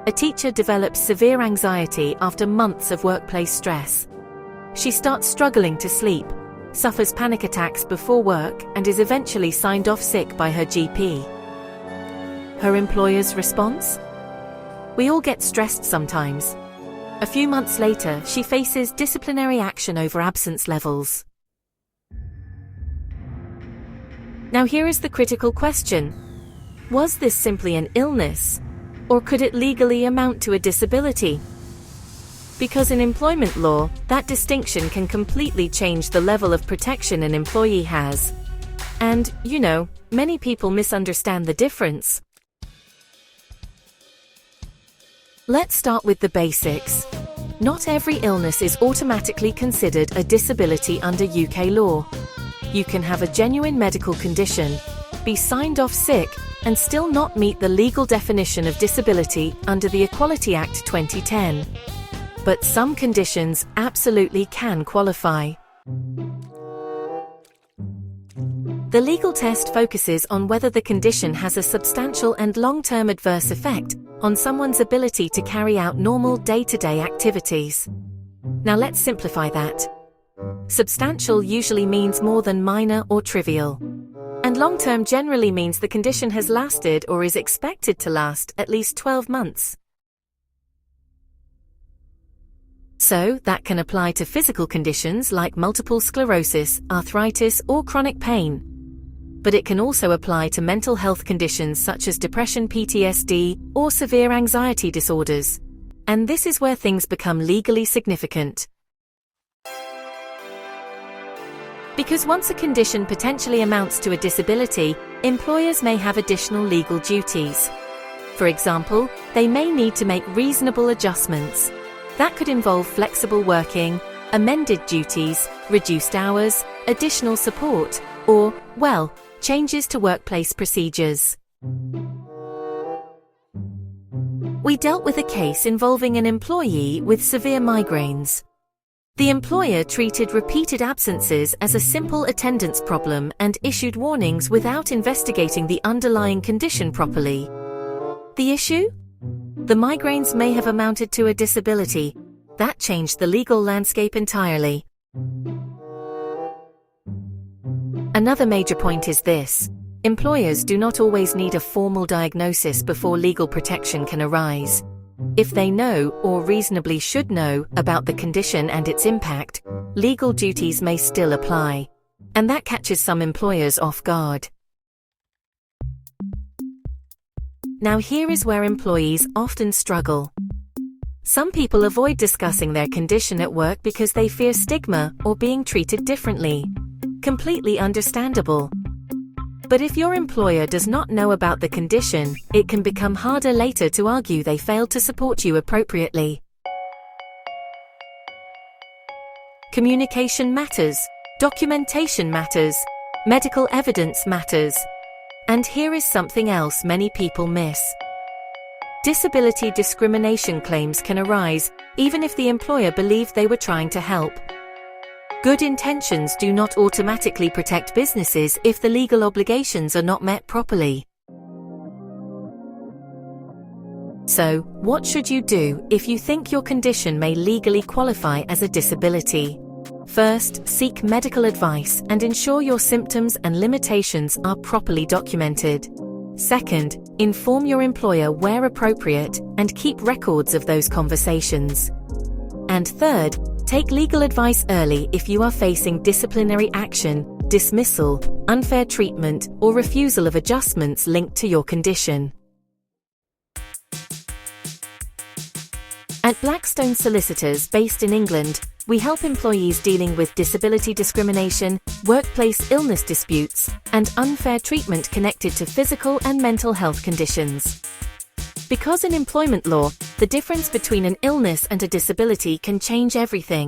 A teacher develops severe anxiety after months of workplace stress. She starts struggling to sleep, suffers panic attacks before work, and is eventually signed off sick by her GP. Her employer's response? We all get stressed sometimes. A few months later, she faces disciplinary action over absence levels. Now here is the critical question. Was this simply an illness? Or could it legally amount to a disability? Because in employment law, that distinction can completely change the level of protection an employee has. And, many people misunderstand the difference. Let's start with the basics. Not every illness is automatically considered a disability under UK law. You can have a genuine medical condition, be signed off sick, and still not meet the legal definition of disability under the Equality Act 2010. But some conditions absolutely can qualify. The legal test focuses on whether the condition has a substantial and long-term adverse effect on someone's ability to carry out normal day-to-day activities. Now let's simplify that. Substantial usually means more than minor or trivial. And long-term generally means the condition has lasted or is expected to last at least 12 months. So, that can apply to physical conditions like multiple sclerosis, arthritis, or chronic pain. But it can also apply to mental health conditions such as depression, PTSD, or severe anxiety disorders. And this is where things become legally significant. Because once a condition potentially amounts to a disability, employers may have additional legal duties. For example, they may need to make reasonable adjustments. That could involve flexible working, amended duties, reduced hours, additional support, or, changes to workplace procedures. We dealt with a case involving an employee with severe migraines. The employer treated repeated absences as a simple attendance problem and issued warnings without investigating the underlying condition properly. The issue? The migraines may have amounted to a disability. That changed the legal landscape entirely. Another major point is this. Employers do not always need a formal diagnosis before legal protection can arise. If they know, or reasonably should know, about the condition and its impact, legal duties may still apply. And that catches some employers off guard. Now here is where employees often struggle. Some people avoid discussing their condition at work because they fear stigma or being treated differently. Completely understandable. But if your employer does not know about the condition, it can become harder later to argue they failed to support you appropriately. Communication matters, documentation matters, medical evidence matters. And here is something else many people miss. Disability discrimination claims can arise, even if the employer believed they were trying to help. Good intentions do not automatically protect businesses if the legal obligations are not met properly. So, what should you do if you think your condition may legally qualify as a disability? First, seek medical advice and ensure your symptoms and limitations are properly documented. Second, inform your employer where appropriate and keep records of those conversations. And third, take legal advice early if you are facing disciplinary action, dismissal, unfair treatment, or refusal of adjustments linked to your condition. At Blackstone Solicitors, based in England, we help employees dealing with disability discrimination, workplace illness disputes, and unfair treatment connected to physical and mental health conditions. Because in employment law, the difference between an illness and a disability can change everything.